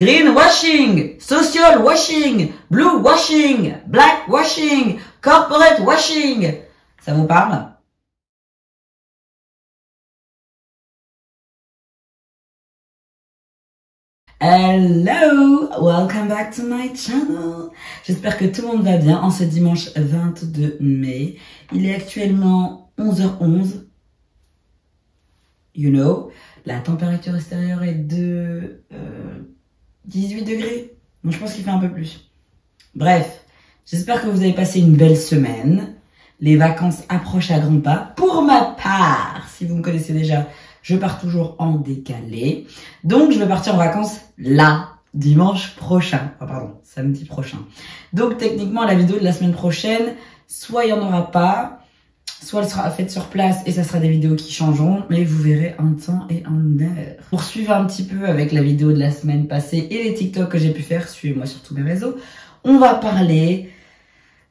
Greenwashing, social washing, blue washing, black washing, corporate washing. Ça vous parle? Hello, welcome back to my channel. J'espère que tout le monde va bien en ce dimanche 22 mai. Il est actuellement 11h11. You know, la température extérieure est de 18 degrés. Donc je pense qu'il fait un peu plus. Bref, j'espère que vous avez passé une belle semaine. Les vacances approchent à grands pas. Pour ma part, si vous me connaissez déjà, je pars toujours en décalé. Donc je vais partir en vacances là, dimanche prochain. Oh, pardon, samedi prochain. Donc techniquement, la vidéo de la semaine prochaine, soit il n'y en aura pas, soit elle sera faite sur place et ça sera des vidéos qui changeront, mais vous verrez un temps et un heure. Pour suivre un petit peu avec la vidéo de la semaine passée et les TikTok que j'ai pu faire, suivez-moi sur tous mes réseaux, on va parler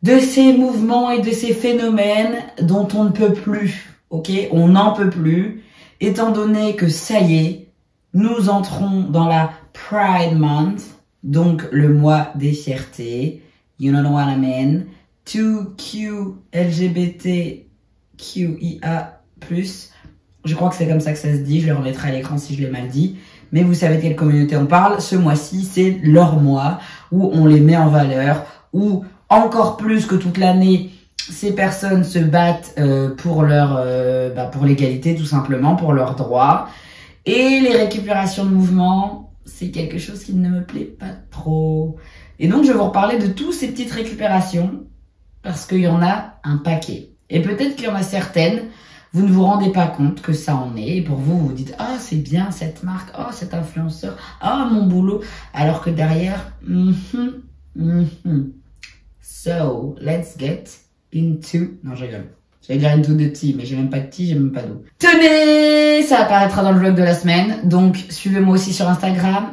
de ces mouvements et de ces phénomènes dont on ne peut plus, ok? On n'en peut plus, étant donné que ça y est, nous entrons dans la Pride Month, donc le mois des fiertés, you know what I mean, 2Q, LGBT, QIA+, je crois que c'est comme ça que ça se dit, je le remettrai à l'écran si je l'ai mal dit, mais vous savez de quelle communauté on parle, ce mois-ci c'est leur mois, où on les met en valeur, où encore plus que toute l'année, ces personnes se battent pour pour l'égalité tout simplement, pour leurs droits, et les récupérations de mouvements, c'est quelque chose qui ne me plaît pas trop, et donc je vais vous reparler de toutes ces petites récupérations, parce qu'il y en a un paquet. Et peut-être qu'il y en a certaines, vous ne vous rendez pas compte que ça en est. Et pour vous, vous vous dites, ah, c'est bien cette marque, oh, cet influenceur, ah, mon boulot. Alors que derrière, So, let's get into... Non, je rigole. J'allais dire into the tea, mais j'ai même pas de tea, j'ai même pas d'eau. Tenez, ça apparaîtra dans le vlog de la semaine. Donc, suivez-moi aussi sur Instagram.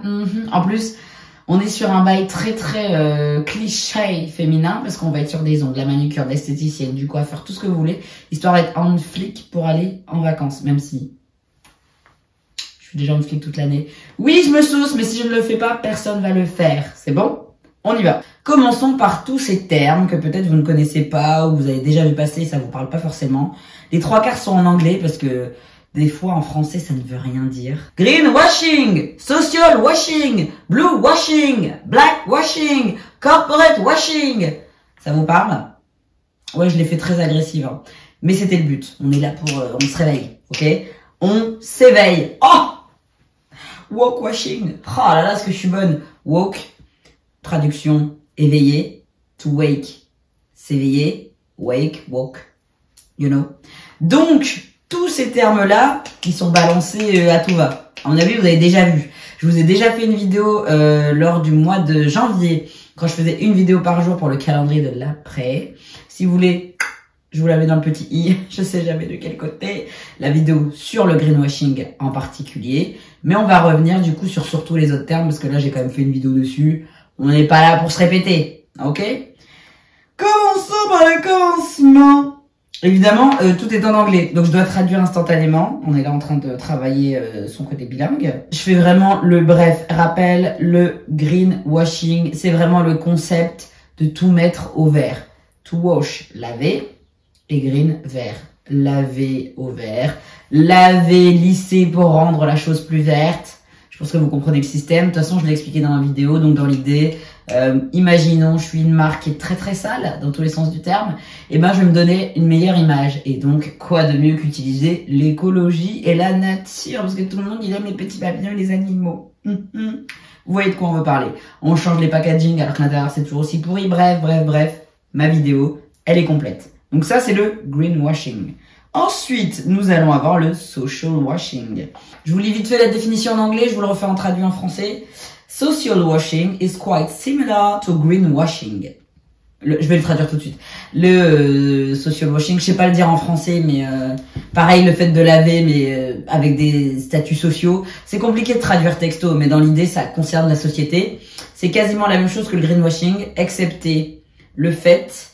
En plus... On est sur un bail très cliché féminin parce qu'on va être sur des ongles, la manucure, l'esthéticienne, du coiffeur, tout ce que vous voulez, histoire d'être en flic pour aller en vacances, même si je suis déjà en flic toute l'année. Oui, je me sauce, mais si je ne le fais pas, personne va le faire. C'est bon? On y va. Commençons par tous ces termes que peut-être vous ne connaissez pas ou vous avez déjà vu passer, ça vous parle pas forcément. Les trois quarts sont en anglais parce que des fois, en français, ça ne veut rien dire. Greenwashing, social washing, blue washing, black washing, corporate washing. Ça vous parle? Ouais, je l'ai fait très agressive, hein. Mais c'était le but. On est là pour... on se réveille, ok? On s'éveille. Oh! Woke washing. Oh là là, est-ce que je suis bonne. Woke, traduction, éveillé. To wake, s'éveiller. Wake, woke. You know? Donc... tous ces termes-là, qui sont balancés à tout va. À mon avis, vous avez déjà vu. Je vous ai déjà fait une vidéo lors du mois de janvier, quand je faisais une vidéo par jour pour le calendrier de l'après. Si vous voulez, je vous la mets dans le petit i, je sais jamais de quel côté, la vidéo sur le greenwashing en particulier. Mais on va revenir du coup sur surtout les autres termes, parce que là, j'ai quand même fait une vidéo dessus. On n'est pas là pour se répéter, ok? Commençons par le commencement. Évidemment, tout est en anglais, donc je dois traduire instantanément. On est là en train de travailler son côté bilingue. Je fais vraiment le bref rappel, le greenwashing, c'est vraiment le concept de tout mettre au vert. To wash, laver, et green, vert. Laver au vert, laver, lisser pour rendre la chose plus verte. Je pense que vous comprenez le système. De toute façon, je l'ai expliqué dans la vidéo, donc dans l'idée... imaginons, je suis une marque qui est très sale dans tous les sens du terme, et ben je vais me donner une meilleure image. Et donc, quoi de mieux qu'utiliser l'écologie et la nature, parce que tout le monde il aime les petits papillons et les animaux. Vous voyez de quoi on veut parler. On change les packaging alors que l'intérieur c'est toujours aussi pourri. Bref, ma vidéo, elle est complète. Donc ça c'est le greenwashing. Ensuite, nous allons avoir le social washing. Je vous lis vite fait la définition en anglais, je vous le refais en traduit en français. Social washing is quite similar to greenwashing. Je vais le traduire tout de suite. Le social washing, je sais pas le dire en français, mais pareil, le fait de laver, mais avec des statuts sociaux. C'est compliqué de traduire texto, mais dans l'idée, ça concerne la société. C'est quasiment la même chose que le greenwashing, excepté le fait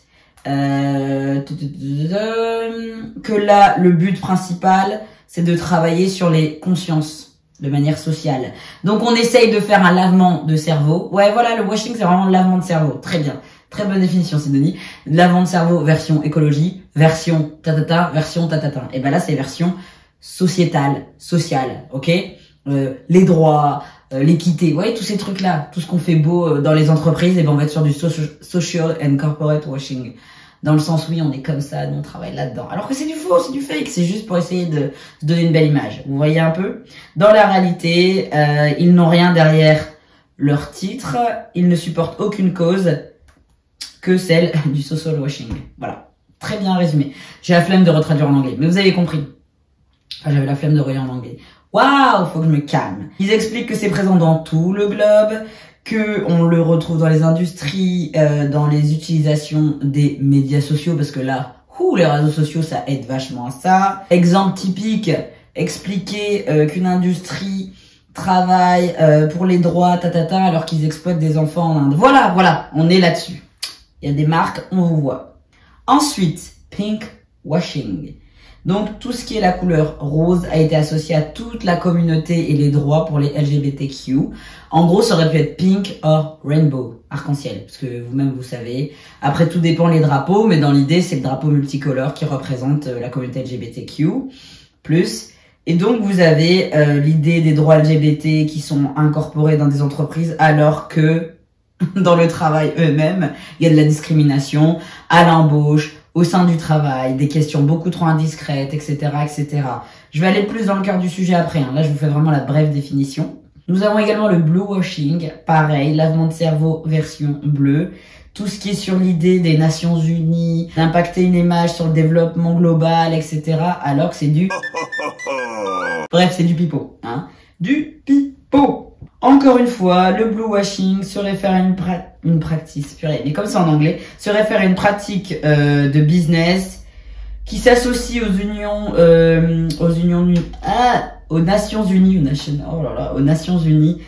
que là, le but principal, c'est de travailler sur les consciences. de manière sociale. Donc on essaye de faire un lavement de cerveau. Ouais, voilà, le washing, c'est vraiment le lavement de cerveau. Très bien. Très bonne définition, Sidonie. Lavement de cerveau, version écologie, version tatata, version tatata. Et ben là, c'est version sociétale, sociale, ok? Les droits, l'équité, vous voyez, tous ces trucs-là, tout ce qu'on fait beau dans les entreprises, et ben on va être sur du social and corporate washing. Dans le sens, oui, on est comme ça, nous on travaille là-dedans. Alors que c'est du faux, c'est du fake, c'est juste pour essayer de se donner une belle image. Vous voyez un peu? Dans la réalité, ils n'ont rien derrière leur titre, ils ne supportent aucune cause que celle du social washing. Voilà, très bien résumé. J'ai la flemme de retraduire en anglais, mais vous avez compris. Enfin, j'avais la flemme de relire en anglais. Waouh, faut que je me calme. Ils expliquent que c'est présent dans tout le globe, que on le retrouve dans les industries, dans les utilisations des médias sociaux, parce que là, les réseaux sociaux, ça aide vachement à ça. Exemple typique, expliquer qu'une industrie travaille pour les droits, alors qu'ils exploitent des enfants en Inde. Voilà, on est là-dessus. Il y a des marques, on vous voit. Ensuite, pink washing. Donc, tout ce qui est la couleur rose a été associé à toute la communauté et les droits pour les LGBTQ. En gros, ça aurait pu être pink or rainbow, arc-en-ciel, parce que vous-même, vous savez. Après, tout dépend les drapeaux, mais dans l'idée, c'est le drapeau multicolore qui représente la communauté LGBTQ+. Et donc, vous avez l'idée des droits LGBT qui sont incorporés dans des entreprises, alors que dans le travail eux-mêmes, il y a de la discrimination à l'embauche, au sein du travail, des questions beaucoup trop indiscrètes, etc., etc. Je vais aller plus dans le cœur du sujet après. Là, je vous fais vraiment la brève définition. Nous avons également le blue washing, pareil, lavement de cerveau version bleue. Tout ce qui est sur l'idée des Nations Unies, d'impacter une image sur le développement global, etc. Alors que c'est du... Bref, c'est du pipeau. Hein. Du pipeau. Encore une fois, le blue washing se réfère à une pratique, mais comme c'est en anglais, se réfère à une pratique de business qui s'associe aux Nations Unies,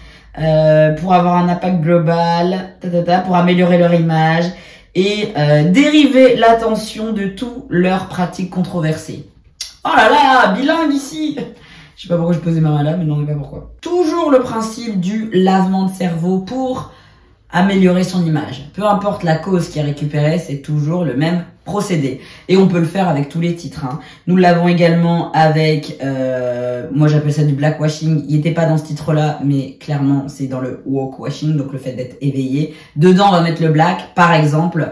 pour avoir un impact global, pour améliorer leur image et dériver l'attention de toutes leurs pratiques controversées. Oh là là, bilingue ici. Je sais pas pourquoi je posais ma main là, mais non, mais pas pourquoi. Toujours le principe du lavement de cerveau pour améliorer son image. Peu importe la cause qui est récupérée, c'est toujours le même procédé. Et on peut le faire avec tous les titres. Hein. Nous l'avons également avec, moi j'appelle ça du black washing. Il n'était pas dans ce titre-là, mais clairement c'est dans le woke washing, donc le fait d'être éveillé. Dedans, on va mettre le black, par exemple.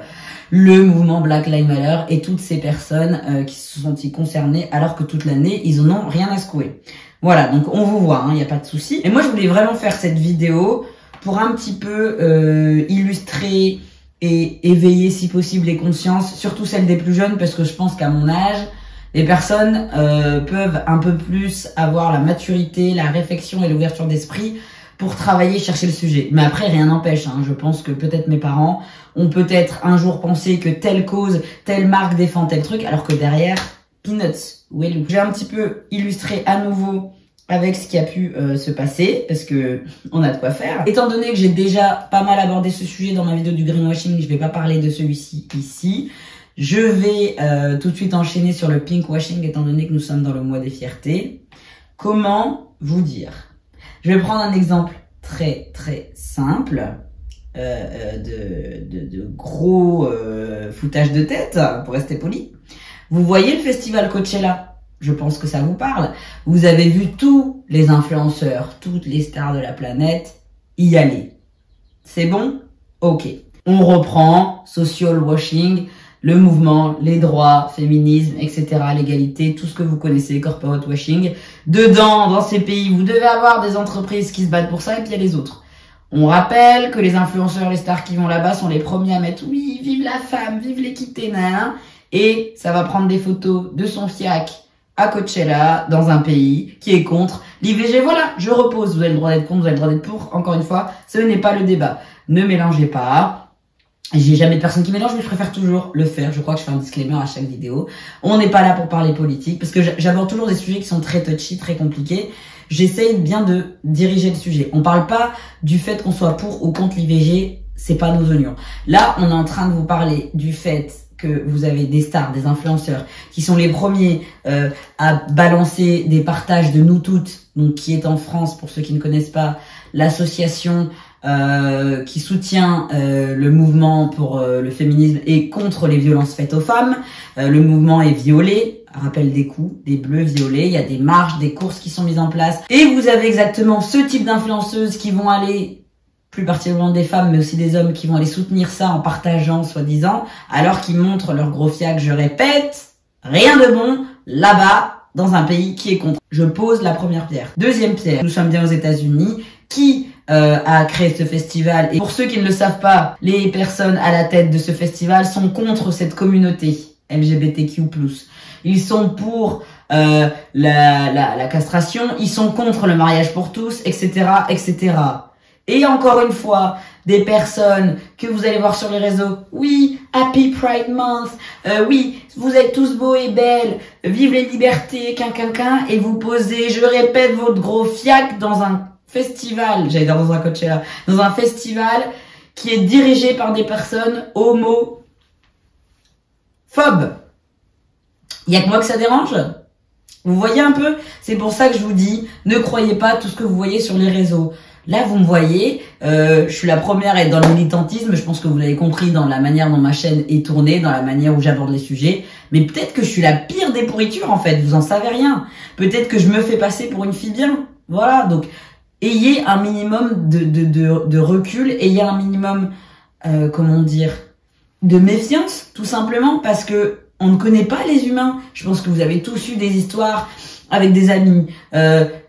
Le mouvement Black Lives Matter et toutes ces personnes qui se sont concernées alors que toute l'année, ils en ont rien à secouer. Voilà, donc on vous voit, il n'y a pas de souci. Et moi, je voulais vraiment faire cette vidéo pour un petit peu illustrer et éveiller si possible les consciences, surtout celles des plus jeunes, parce que je pense qu'à mon âge, les personnes peuvent un peu plus avoir la maturité, la réflexion et l'ouverture d'esprit pour travailler, chercher le sujet. Mais après, rien n'empêche. Hein. Je pense que peut-être mes parents ont peut-être un jour pensé que telle cause, telle marque défend tel truc, alors que derrière, peanuts, well. J'ai un petit peu illustré à nouveau avec ce qui a pu se passer, parce que on a de quoi faire. Étant donné que j'ai déjà pas mal abordé ce sujet dans ma vidéo du greenwashing, je vais pas parler de celui-ci ici. Je vais tout de suite enchaîner sur le pink washing, étant donné que nous sommes dans le mois des fiertés. Comment vous dire ? Je vais prendre un exemple très très simple de gros foutage de tête, pour rester poli. Vous voyez le festival Coachella ? Je pense que ça vous parle. Vous avez vu tous les influenceurs, toutes les stars de la planète y aller. C'est bon ? Ok. On reprend social washing, le mouvement, les droits, féminisme, etc., l'égalité, tout ce que vous connaissez, corporate washing. Dedans, dans ces pays, vous devez avoir des entreprises qui se battent pour ça, et puis il y a les autres. On rappelle que les influenceurs, les stars qui vont là-bas sont les premiers à mettre « Oui, vive la femme, vive l'équité, nan !» Et ça va prendre des photos de son fiac à Coachella, dans un pays qui est contre l'IVG. Voilà, je repose. Vous avez le droit d'être contre, vous avez le droit d'être pour. Encore une fois, ce n'est pas le débat. Ne mélangez pas. J'ai jamais de personne qui mélange, mais je préfère toujours le faire. Je crois que je fais un disclaimer à chaque vidéo. On n'est pas là pour parler politique, parce que j'aborde toujours des sujets qui sont très touchy, très compliqués. J'essaye bien de diriger le sujet. On parle pas du fait qu'on soit pour ou contre l'IVG, c'est pas nos oignons. Là, on est en train de vous parler du fait que vous avez des stars, des influenceurs, qui sont les premiers à balancer des partages de Nous Toutes, donc qui est en France, pour ceux qui ne connaissent pas, l'association qui soutient le mouvement pour le féminisme et contre les violences faites aux femmes. Le mouvement est violet, rappel des coups, des bleus violets, il y a des marches, des courses qui sont mises en place. Et vous avez exactement ce type d'influenceuses qui vont aller, plus particulièrement des femmes, mais aussi des hommes, qui vont aller soutenir ça en partageant, soi-disant, alors qu'ils montrent leur gros fiac, je répète, rien de bon, là-bas, dans un pays qui est contre. Je pose la première pierre. Deuxième pierre, nous sommes bien aux États-Unis, qui a créé ce festival. Et pour ceux qui ne le savent pas, les personnes à la tête de ce festival sont contre cette communauté LGBTQ+. Ils sont pour la castration, ils sont contre le mariage pour tous, etc., etc. Et encore une fois, des personnes que vous allez voir sur les réseaux, oui, Happy Pride Month, oui, vous êtes tous beaux et belles, vive les libertés, et vous posez, je répète, votre gros fiac dans un festival, j'allais dire dans un Coachella, dans un festival qui est dirigé par des personnes homophobes. Il y a que moi que ça dérange? Vous voyez un peu? C'est pour ça que je vous dis, ne croyez pas tout ce que vous voyez sur les réseaux. Là, vous me voyez, je suis la première à être dans le militantisme, je pense que vous l'avez compris dans la manière dont ma chaîne est tournée, dans la manière où j'aborde les sujets, mais peut-être que je suis la pire des pourritures en fait, vous en savez rien. Peut-être que je me fais passer pour une fille bien, voilà, donc ayez un minimum de recul, ayez un minimum, comment dire, de méfiance, tout simplement, parce que on ne connaît pas les humains. Je pense que vous avez tous eu des histoires avec des amis,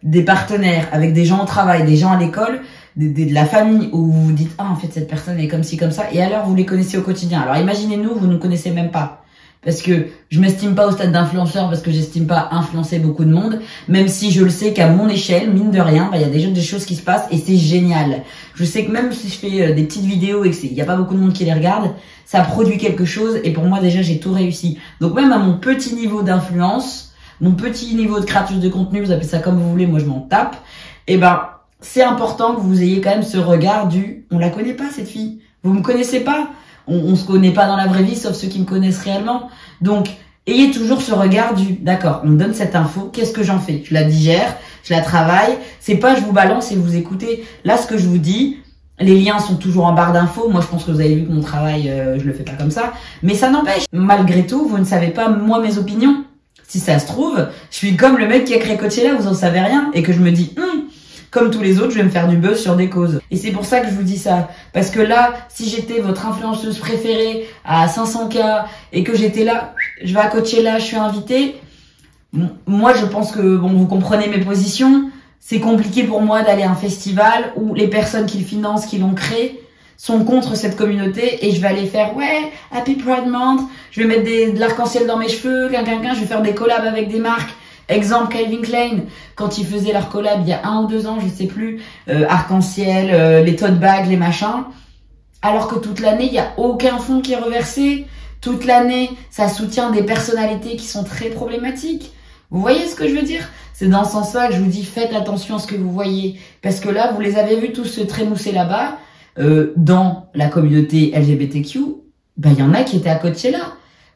des partenaires, avec des gens au travail, des gens à l'école, de la famille, où vous vous dites « Ah, en fait, cette personne est comme ci, comme ça », et alors vous les connaissez au quotidien. Alors imaginez-nous, vous ne connaissez même pas. Parce que je m'estime pas au stade d'influenceur, parce que j'estime pas influencer beaucoup de monde, même si je le sais qu'à mon échelle, mine de rien, il y a déjà des choses qui se passent et c'est génial. Je sais que même si je fais des petites vidéos et qu'il y a pas beaucoup de monde qui les regarde, ça produit quelque chose et pour moi déjà j'ai tout réussi. Donc même à mon petit niveau d'influence, mon petit niveau de créatrice de contenu, vous appelez ça comme vous voulez, moi je m'en tape, et ben c'est important que vous ayez quand même ce regard du « on la connaît pas cette fille, vous me connaissez pas ». On se connaît pas dans la vraie vie, sauf ceux qui me connaissent réellement. Donc, ayez toujours ce regard du, d'accord, on me donne cette info, qu'est-ce que j'en fais? Je la digère, je la travaille. C'est pas je vous balance et vous écoutez. Là, ce que je vous dis, les liens sont toujours en barre d'infos. Moi, je pense que vous avez vu que mon travail, je le fais pas comme ça. Mais ça n'empêche. Malgré tout, vous ne savez pas, moi, mes opinions. Si ça se trouve, je suis comme le mec qui a créé Coachella, vous en savez rien. Et que je me dis, comme tous les autres, je vais me faire du buzz sur des causes. Et c'est pour ça que je vous dis ça. Parce que là, si j'étais votre influenceuse préférée à 500K et que j'étais là, je vais à Coachella, je suis invitée. Moi, je pense que, bon, vous comprenez mes positions. C'est compliqué pour moi d'aller à un festival où les personnes qui le financent, qui l'ont créé, sont contre cette communauté et je vais aller faire, ouais, Happy Pride Month, je vais mettre de l'arc-en-ciel dans mes cheveux, je vais faire des collabs avec des marques. Exemple, Calvin Klein, quand ils faisaient leur collab il y a 1 ou 2 ans, je sais plus, arc-en-ciel, les tote bags, les machins, alors que toute l'année, il n'y a aucun fonds qui est reversé. Toute l'année, ça soutient des personnalités qui sont très problématiques. Vous voyez ce que je veux dire? C'est dans ce sens-là que je vous dis, faites attention à ce que vous voyez. Parce que là, vous les avez vus tous se trémousser là-bas, dans la communauté LGBTQ, il y en a qui étaient à Coachella.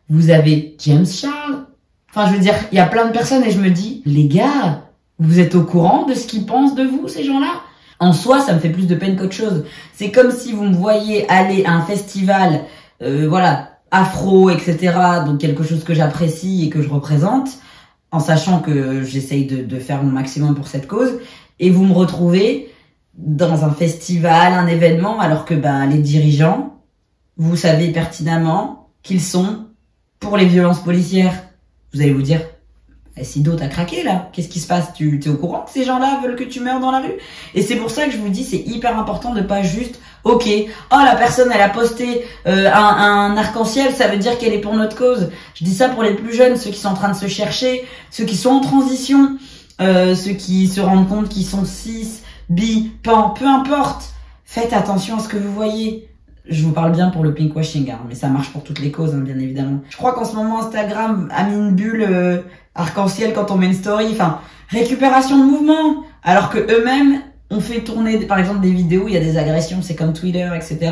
Vous avez James Charles. Enfin, je veux dire, il y a plein de personnes et je me dis, les gars, vous êtes au courant de ce qu'ils pensent de vous, ces gens-là? En soi, ça me fait plus de peine qu'autre chose. C'est comme si vous me voyez aller à un festival, voilà, afro, etc., donc quelque chose que j'apprécie et que je représente, en sachant que j'essaye de faire mon maximum pour cette cause, et vous me retrouvez dans un festival, un événement, alors que les dirigeants, vous savez pertinemment qu'ils sont pour les violences policières. Vous allez vous dire, Sido, t'as craqué là? Qu'est-ce qui se passe? Tu es au courant que ces gens-là veulent que tu meurs dans la rue? Et c'est pour ça que je vous dis, c'est hyper important de pas juste, ok, oh la personne elle a posté un arc-en-ciel, ça veut dire qu'elle est pour notre cause. Je dis ça pour les plus jeunes, ceux qui sont en train de se chercher, ceux qui sont en transition, ceux qui se rendent compte qu'ils sont cis, bi, pan, peu importe. Faites attention à ce que vous voyez. Je vous parle bien pour le pinkwashing, mais ça marche pour toutes les causes, bien évidemment. Je crois qu'en ce moment, Instagram a mis une bulle arc-en-ciel quand on met une story. Enfin, récupération de mouvement. Alors que eux-mêmes ont fait tourner, par exemple, des vidéos où il y a des agressions, c'est comme Twitter, etc.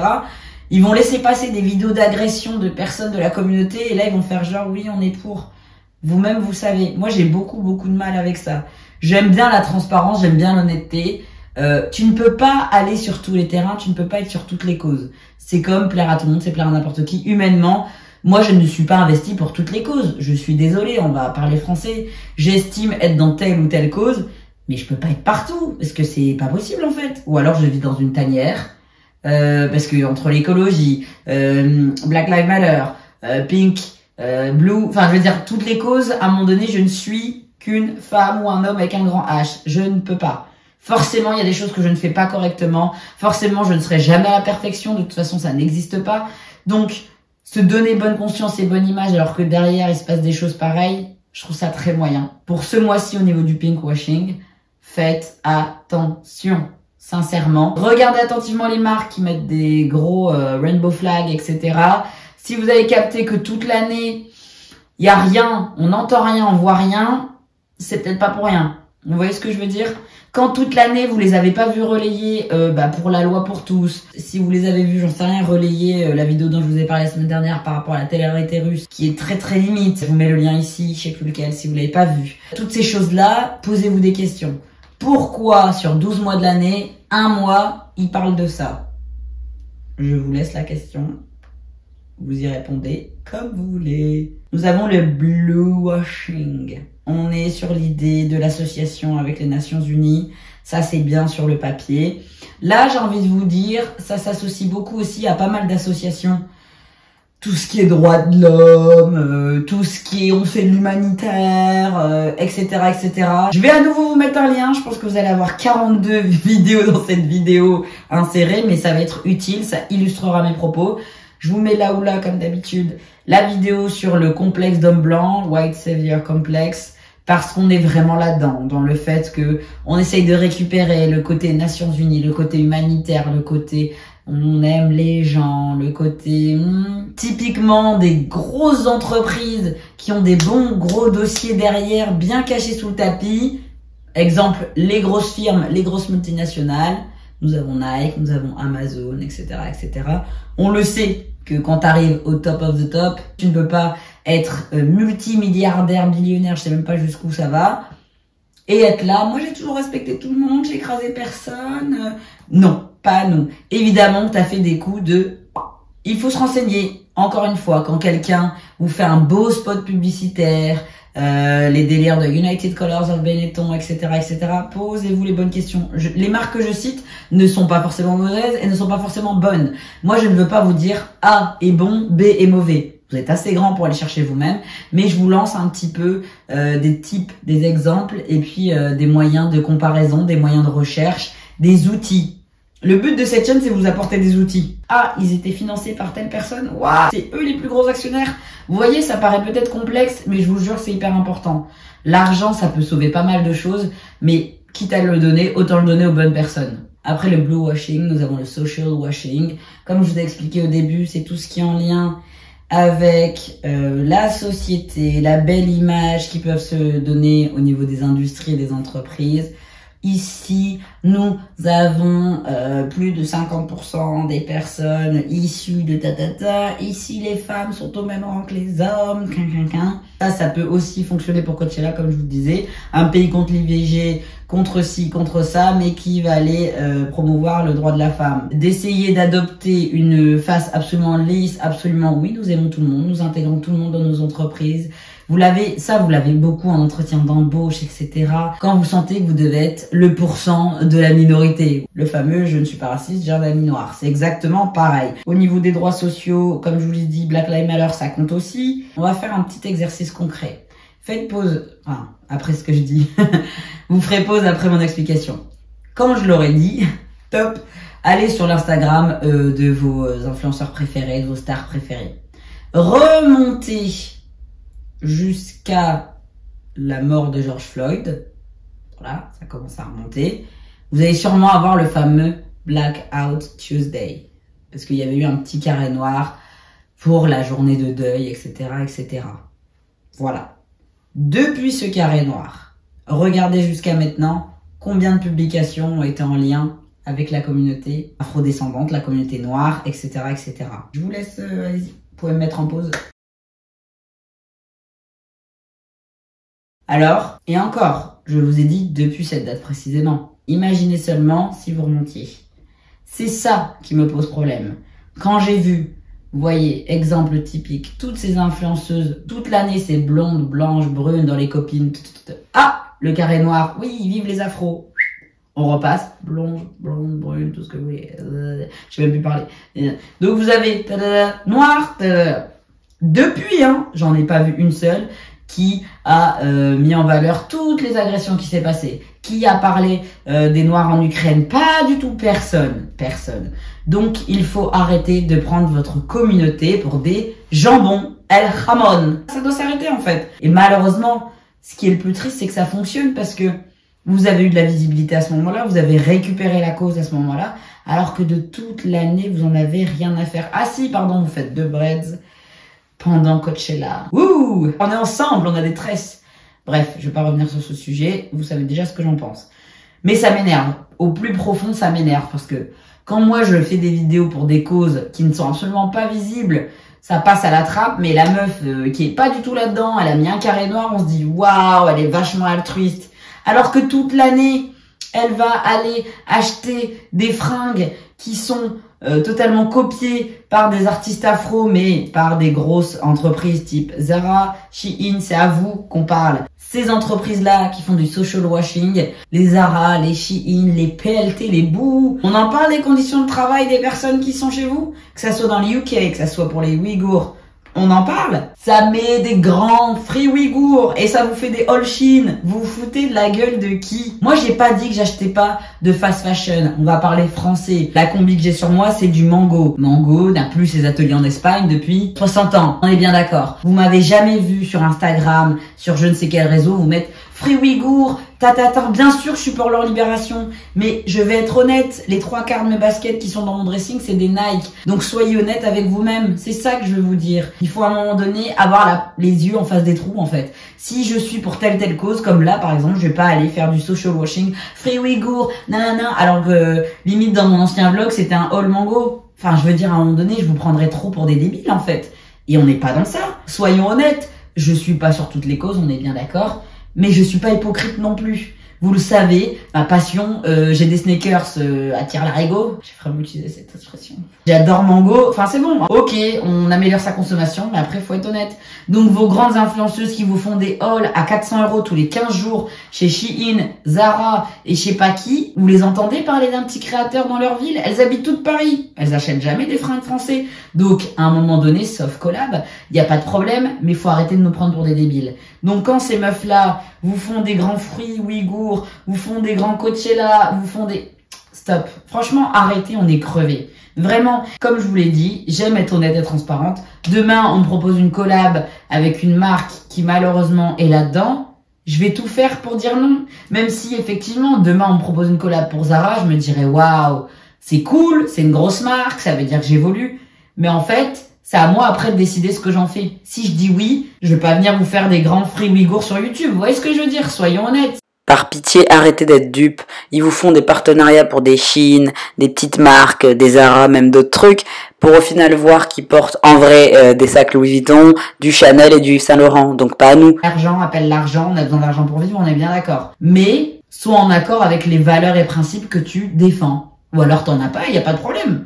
Ils vont laisser passer des vidéos d'agression de personnes de la communauté et là, ils vont faire genre, oui, on est pour. Vous-même, vous savez. Moi, j'ai beaucoup de mal avec ça. J'aime bien la transparence, j'aime bien l'honnêteté. Tu ne peux pas aller sur tous les terrains, tu ne peux pas être sur toutes les causes. C'est comme plaire à tout le monde, c'est plaire à n'importe qui. Humainement, moi, je ne suis pas investie pour toutes les causes. Je suis désolée, on va parler français. J'estime être dans telle ou telle cause, mais je peux pas être partout, parce que c'est pas possible en fait. Ou alors je vis dans une tanière, parce que entre l'écologie, Black Lives Matter, Pink, Blue, enfin je veux dire toutes les causes, à un moment donné, je ne suis qu'une femme ou un homme avec un grand H. Je ne peux pas. Forcément, il y a des choses que je ne fais pas correctement. Forcément, je ne serai jamais à la perfection. De toute façon, ça n'existe pas. Donc, se donner bonne conscience et bonne image alors que derrière, il se passe des choses pareilles, je trouve ça très moyen. Pour ce mois-ci, au niveau du pinkwashing, faites attention. Sincèrement. Regardez attentivement les marques qui mettent des gros rainbow flags, etc. Si vous avez capté que toute l'année, il y a rien, on n'entend rien, on voit rien, c'est peut-être pas pour rien. Vous voyez ce que je veux dire? Quand toute l'année, vous les avez pas vus relayer pour la loi pour tous, si vous les avez vus, j'en sais rien, relayer la vidéo dont je vous ai parlé la semaine dernière par rapport à la télé-réalité russe, qui est très limite, je vous mets le lien ici, je sais plus lequel, si vous l'avez pas vu. Toutes ces choses-là, posez-vous des questions. Pourquoi, sur 12 mois de l'année, un mois, ils parlent de ça? Je vous laisse la question. Vous y répondez comme vous voulez. Nous avons le bluewashing. On est sur l'idée de l'association avec les Nations Unies. Ça, c'est bien sur le papier. Là, j'ai envie de vous dire, ça s'associe beaucoup aussi à pas mal d'associations. Tout ce qui est droits de l'homme, tout ce qui est on fait de l'humanitaire, etc., etc. Je vais à nouveau vous mettre un lien. Je pense que vous allez avoir 42 vidéos dans cette vidéo insérées, mais ça va être utile. Ça illustrera mes propos. Je vous mets là ou là, comme d'habitude, la vidéo sur le complexe d'homme blanc, White Savior Complex, parce qu'on est vraiment là-dedans, dans le fait que on essaye de récupérer le côté Nations Unies, le côté humanitaire, le côté on aime les gens, le côté typiquement des grosses entreprises qui ont des bons gros dossiers derrière, bien cachés sous le tapis. Exemple, les grosses firmes, les grosses multinationales. Nous avons Nike, nous avons Amazon, etc., etc. On le sait que quand tu arrives au top of the top, tu ne peux pas être multimilliardaire, millionnaire, je sais même pas jusqu'où ça va, et être là. Moi, j'ai toujours respecté tout le monde, j'ai écrasé personne. Non, pas nous. Évidemment, tu as fait des coups de... Il faut se renseigner. Encore une fois, quand quelqu'un vous fait un beau spot publicitaire, les délires de United Colors of Benetton, etc., etc. Posez-vous les bonnes questions. Les marques que je cite ne sont pas forcément mauvaises et ne sont pas forcément bonnes. Moi, je ne veux pas vous dire A est bon, B est mauvais. Vous êtes assez grand pour aller chercher vous-même, mais je vous lance un petit peu des types, des exemples et puis des moyens de comparaison, des moyens de recherche, des outils. Le but de cette chaîne, c'est vous apporter des outils. Ah, ils étaient financés par telle personne. Waouh, c'est eux les plus gros actionnaires. Vous voyez, ça paraît peut-être complexe, mais je vous jure, c'est hyper important. L'argent, ça peut sauver pas mal de choses, mais quitte à le donner, autant le donner aux bonnes personnes. Après le blue washing, nous avons le social washing. Comme je vous ai expliqué au début, c'est tout ce qui est en lien avec la société, la belle image qu'ils peuvent se donner au niveau des industries et des entreprises. Ici, nous avons plus de 50% des personnes issues de tatata. Ici, les femmes sont au même rang que les hommes. Ça peut aussi fonctionner pour Coachella, comme je vous disais. Un pays contre l'IVG, contre ci, contre ça, mais qui va aller promouvoir le droit de la femme. D'essayer d'adopter une face absolument lisse, absolument oui, nous aimons tout le monde, nous intégrons tout le monde dans nos entreprises. Vous l'avez beaucoup en entretien d'embauche, etc. Quand vous sentez que vous devez être le pourcent de la minorité. Le fameux « je ne suis pas raciste, j'ai un ami noir ». C'est exactement pareil. Au niveau des droits sociaux, comme je vous l'ai dit, Black Lives Matter, ça compte aussi. On va faire un petit exercice concret. Faites pause, enfin, après ce que je dis. Vous ferez pause après mon explication. Quand je l'aurai dit, top, allez sur l'Instagram de vos influenceurs préférés, de vos stars préférées. Remontez jusqu'à la mort de George Floyd. Voilà, ça commence à remonter. Vous allez sûrement avoir le fameux Blackout Tuesday. Parce qu'il y avait eu un petit carré noir pour la journée de deuil, etc., etc. Voilà. Depuis ce carré noir, regardez jusqu'à maintenant combien de publications ont été en lien avec la communauté afrodescendante, la communauté noire, etc., etc. Je vous laisse, allez-y, vous pouvez me mettre en pause. Alors, et encore, je vous ai dit depuis cette date précisément, imaginez seulement si vous remontiez. C'est ça qui me pose problème. Quand j'ai vu, vous voyez, exemple typique, toutes ces influenceuses, toute l'année c'est blonde, blanche, brune dans les copines. Ah, le carré noir, oui, vive les afros. On repasse, blonde, brune, tout ce que vous voulez. Je vais même plus parler. Donc vous avez noir. Depuis, j'en ai pas vu une seule qui a mis en valeur toutes les agressions qui s'est passées. Qui a parlé des Noirs en Ukraine? Pas du tout, personne. Donc il faut arrêter de prendre votre communauté pour des jambons, el jamon. Ça doit s'arrêter en fait. Et malheureusement, ce qui est le plus triste, c'est que ça fonctionne parce que vous avez eu de la visibilité à ce moment-là, vous avez récupéré la cause à ce moment-là, alors que de toute l'année, vous en avez rien à faire. Ah si, pardon, vous faites 2 breads pendant Coachella. Ouh, on est ensemble, on a des tresses. Bref, je vais pas revenir sur ce sujet, vous savez déjà ce que j'en pense. Mais ça m'énerve, au plus profond ça m'énerve, parce que quand moi je fais des vidéos pour des causes qui ne sont absolument pas visibles, ça passe à la trappe, mais la meuf qui est pas du tout là-dedans, elle a mis un carré noir, on se dit waouh, elle est vachement altruiste. Alors que toute l'année, elle va aller acheter des fringues qui sont totalement copiées par des artistes afro, mais par des grosses entreprises type Zara, Shein, c'est à vous qu'on parle. Ces entreprises-là qui font du social washing, les Zara, les Shein, les PLT, les Boo. On en parle des conditions de travail des personnes qui sont chez vous, que ça soit dans les UK, que ça soit pour les Ouïghours. On en parle. Ça met des grands free Ouïghours et ça vous fait des all Shein. Vous vous foutez de la gueule de qui? Moi, j'ai pas dit que j'achetais pas de fast fashion. On va parler français. La combi que j'ai sur moi, c'est du Mango. Mango n'a plus ses ateliers en Espagne depuis 60 ans. On est bien d'accord. Vous m'avez jamais vu sur Instagram, sur je ne sais quel réseau, vous mettre free Ouïghours, Bien sûr, je suis pour leur libération, mais je vais être honnête, les 3/4 de mes baskets qui sont dans mon dressing, c'est des Nike. Donc soyez honnête avec vous-même, c'est ça que je veux vous dire. Il faut à un moment donné avoir les yeux en face des trous en fait. Si je suis pour telle cause, comme là par exemple, je vais pas aller faire du social washing, free Ouïghours, nanana, alors que limite dans mon ancien vlog, c'était un haul Mango. Enfin, je veux dire, à un moment donné, je vous prendrais trop pour des débiles en fait. Et on n'est pas dans ça. Soyons honnêtes, je suis pas sur toutes les causes, on est bien d'accord. Mais je suis pas hypocrite non plus. Vous le savez, ma passion, j'ai des sneakers à tire-larigot. J'ai vraiment utilisé cette expression. J'adore Mango. Enfin, c'est bon. Ok, on améliore sa consommation, mais après, faut être honnête. Donc, vos grandes influenceuses qui vous font des hauls à 400 € tous les 15 jours chez Shein, Zara et je sais pas qui, vous les entendez parler d'un petit créateur dans leur ville? Elles habitent toutes Paris. Elles achètent jamais des fringues français. Donc, à un moment donné, sauf collab, y a pas de problème, mais faut arrêter de nous prendre pour des débiles. Donc, quand ces meufs-là vous font des grands fruits Ouïghours, vous font des grands Coachella, vous font des... Stop. Franchement, arrêtez, on est crevés. Vraiment, comme je vous l'ai dit, j'aime être honnête et transparente. Demain, on me propose une collab avec une marque qui malheureusement est là-dedans. Je vais tout faire pour dire non. Même si effectivement, demain, on me propose une collab pour Zara, je me dirais waouh, c'est cool, c'est une grosse marque, ça veut dire que j'évolue. Mais en fait, c'est à moi après de décider ce que j'en fais. Si je dis oui, je vais pas venir vous faire des grands free Ouïghours sur YouTube. Vous voyez ce que je veux dire? Soyons honnêtes. Par pitié, arrêtez d'être dupes. Ils vous font des partenariats pour des Shein, des petites marques, des Zara, même d'autres trucs, pour au final voir qu'ils portent en vrai des sacs Louis Vuitton, du Chanel et du Yves Saint Laurent. Donc pas à nous. L'argent appelle l'argent, on a besoin d'argent pour vivre, on est bien d'accord. Mais sois en accord avec les valeurs et principes que tu défends. Ou alors t'en as pas, y a pas de problème.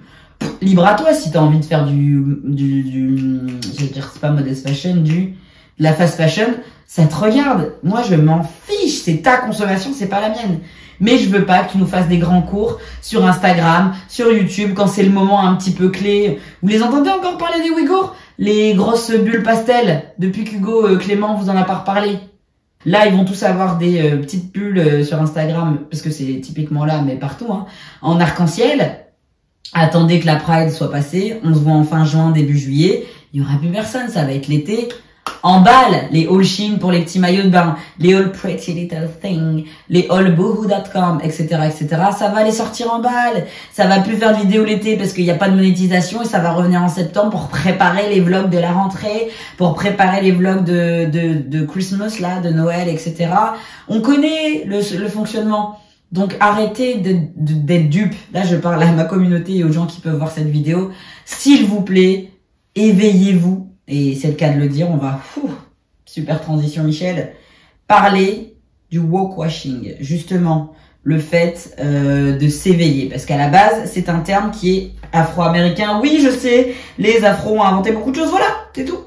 Libre à toi si t'as envie de faire je vais dire c'est pas modest fashion, de la fast fashion, ça te regarde. Moi je m'en fiche, c'est ta consommation, c'est pas la mienne. Mais je veux pas que tu nous fasses des grands cours sur Instagram, sur YouTube, quand c'est le moment un petit peu clé. Vous les entendez encore parler des Ouïghours? Les grosses bulles pastel, depuis qu'Hugo Clément vous en a pas reparlé. Là, ils vont tous avoir des petites bulles sur Instagram, parce que c'est typiquement là, mais partout, en arc-en-ciel. Attendez que la Pride soit passée, on se voit en fin juin, début juillet, il y aura plus personne, ça va être l'été. Emballe les all Shein pour les petits maillots de bain, les all Pretty Little Thing, les all Boohoo.com, etc., etc. Ça va les sortir en balle. Ça va plus faire de vidéos l'été parce qu'il n'y a pas de monétisation et ça va revenir en septembre pour préparer les vlogs de la rentrée, pour préparer les vlogs de Christmas, là, de Noël, etc. On connaît le fonctionnement. Donc arrêtez d'être dupes. Là, je parle à ma communauté et aux gens qui peuvent voir cette vidéo. S'il vous plaît, éveillez-vous. Et c'est le cas de le dire. On va... super transition, Michel. Parler du woke-washing. Justement, le fait de s'éveiller. Parce qu'à la base, c'est un terme qui est afro-américain. Oui, je sais, les afros ont inventé beaucoup de choses. Voilà, c'est tout.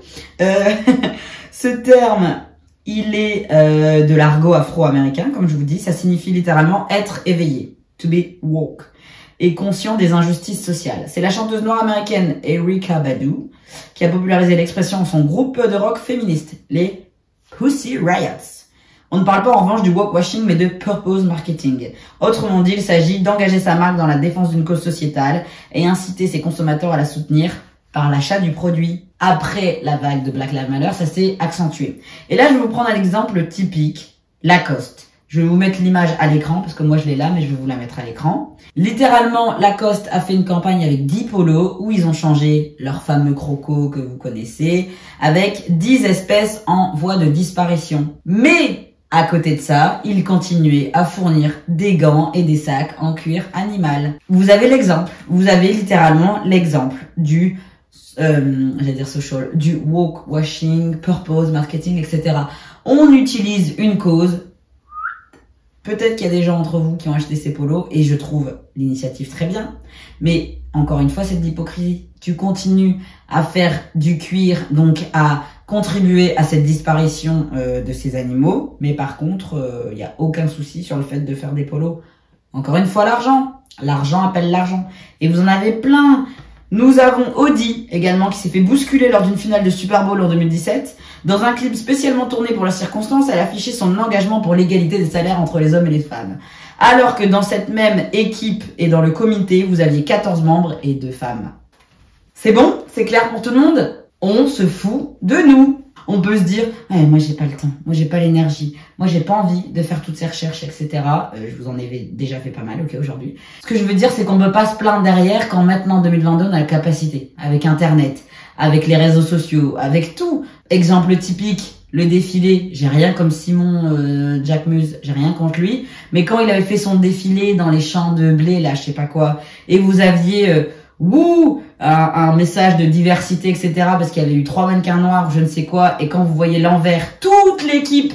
Ce terme, il est de l'argot afro-américain, comme je vous dis. Ça signifie littéralement être éveillé. To be woke. Et conscient des injustices sociales. C'est la chanteuse noire américaine Erykah Badu qui a popularisé l'expression en son groupe de rock féministe, les Pussy Riots. On ne parle pas en revanche du woke-washing, mais de purpose marketing. Autrement dit, il s'agit d'engager sa marque dans la défense d'une cause sociétale et inciter ses consommateurs à la soutenir par l'achat du produit. Après la vague de Black Lives Matter, ça s'est accentué. Et là, je vais vous prendre un exemple typique, Lacoste. Je vais vous mettre l'image à l'écran, parce que moi je l'ai là, mais je vais vous la mettre à l'écran. Littéralement, Lacoste a fait une campagne avec 10 polos, où ils ont changé leur fameux croco que vous connaissez, avec 10 espèces en voie de disparition. Mais à côté de ça, ils continuaient à fournir des gants et des sacs en cuir animal. Vous avez l'exemple. Vous avez littéralement l'exemple du, j'allais dire social, du woke washing, purpose marketing, etc. On utilise une cause. Peut-être qu'il y a des gens entre vous qui ont acheté ces polos et je trouve l'initiative très bien. Mais encore une fois, c'est de l'hypocrisie. Tu continues à faire du cuir, donc à contribuer à cette disparition de ces animaux. Mais par contre, il n'y a aucun souci sur le fait de faire des polos. Encore une fois, l'argent. L'argent appelle l'argent. Et vous en avez plein. Nous avons Audi également qui s'est fait bousculer lors d'une finale de Super Bowl en 2017. Dans un clip spécialement tourné pour la circonstance, elle affichait son engagement pour l'égalité des salaires entre les hommes et les femmes. Alors que dans cette même équipe et dans le comité, vous aviez 14 membres et 2 femmes. C'est bon? C'est clair pour tout le monde? On se fout de nous. On peut se dire, ouais, moi j'ai pas le temps, moi j'ai pas l'énergie, moi j'ai pas envie de faire toutes ces recherches, etc. Je vous en ai déjà fait pas mal, ok, aujourd'hui. Ce que je veux dire, c'est qu'on peut pas se plaindre derrière quand maintenant, en 2022, on a la capacité, avec Internet, avec les réseaux sociaux, avec tout. Exemple typique, le défilé, j'ai rien comme Simon Jack Muse, j'ai rien contre lui, mais quand il avait fait son défilé dans les champs de blé, là, je sais pas quoi, et vous aviez... un message de diversité, etc. parce qu'il y avait eu 3 mannequins noirs, je ne sais quoi, et quand vous voyez l'envers, toute l'équipe,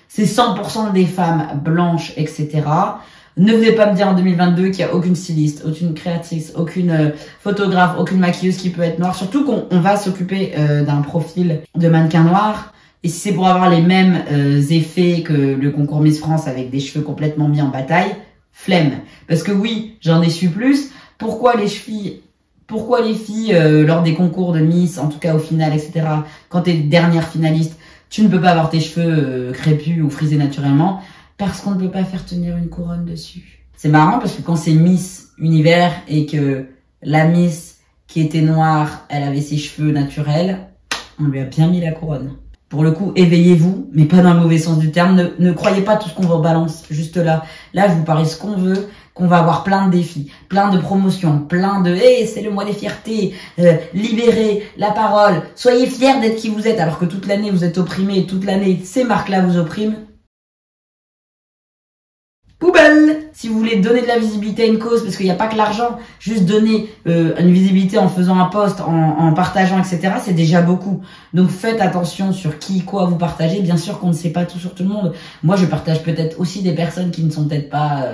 c'est 100% des femmes blanches, etc. Ne venez pas me dire en 2022 qu'il n'y a aucune styliste, aucune créatrice, aucune photographe, aucune maquilleuse qui peut être noire, surtout qu'on va s'occuper d'un profil de mannequin noir. Et si c'est pour avoir les mêmes effets que le concours Miss France avec des cheveux complètement mis en bataille, flemme. Parce que oui, j'en ai su plus. Pourquoi les filles, lors des concours de Miss, en tout cas au final, etc., quand t'es dernière finaliste, tu ne peux pas avoir tes cheveux crépus ou frisés naturellement, parce qu'on ne peut pas faire tenir une couronne dessus. C'est marrant parce que quand c'est Miss Univers et que la Miss qui était noire, elle avait ses cheveux naturels, on lui a bien mis la couronne. Pour le coup, éveillez-vous, mais pas dans le mauvais sens du terme. Ne croyez pas tout ce qu'on vous balance juste là. Là, je vous parie ce qu'on veut, qu'on va avoir plein de défis, plein de promotions, plein de « Hey, c'est le mois des fiertés, libérez la parole, soyez fiers d'être qui vous êtes », alors que toute l'année vous êtes opprimés, toute l'année ces marques-là vous oppriment. Poubelle! Si vous voulez donner de la visibilité à une cause, parce qu'il n'y a pas que l'argent, juste donner une visibilité en faisant un post, en partageant, etc., c'est déjà beaucoup. Donc faites attention sur qui, quoi vous partagez. Bien sûr qu'on ne sait pas tout sur tout le monde. Moi, je partage peut-être aussi des personnes qui ne sont peut-être pas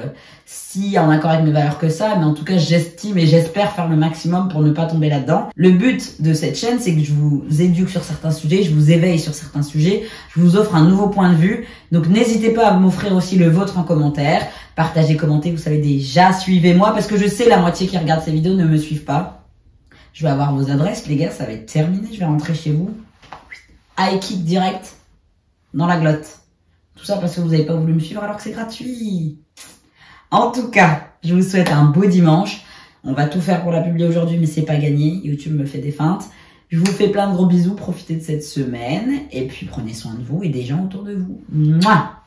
si en accord avec mes valeurs que ça, mais en tout cas, j'estime et j'espère faire le maximum pour ne pas tomber là-dedans. Le but de cette chaîne, c'est que je vous éduque sur certains sujets, je vous éveille sur certains sujets, je vous offre un nouveau point de vue. Donc n'hésitez pas à m'offrir aussi le vôtre en commentaire. Partagez, commentez, vous savez déjà, suivez-moi, parce que je sais la moitié qui regarde ces vidéos ne me suivent pas. Je vais avoir vos adresses, les gars, ça va être terminé, je vais rentrer chez vous. High kick direct dans la glotte. Tout ça parce que vous n'avez pas voulu me suivre alors que c'est gratuit. En tout cas, je vous souhaite un beau dimanche. On va tout faire pour la publier aujourd'hui, mais c'est pas gagné. YouTube me fait des feintes. Je vous fais plein de gros bisous, profitez de cette semaine, et puis prenez soin de vous et des gens autour de vous. Mouah!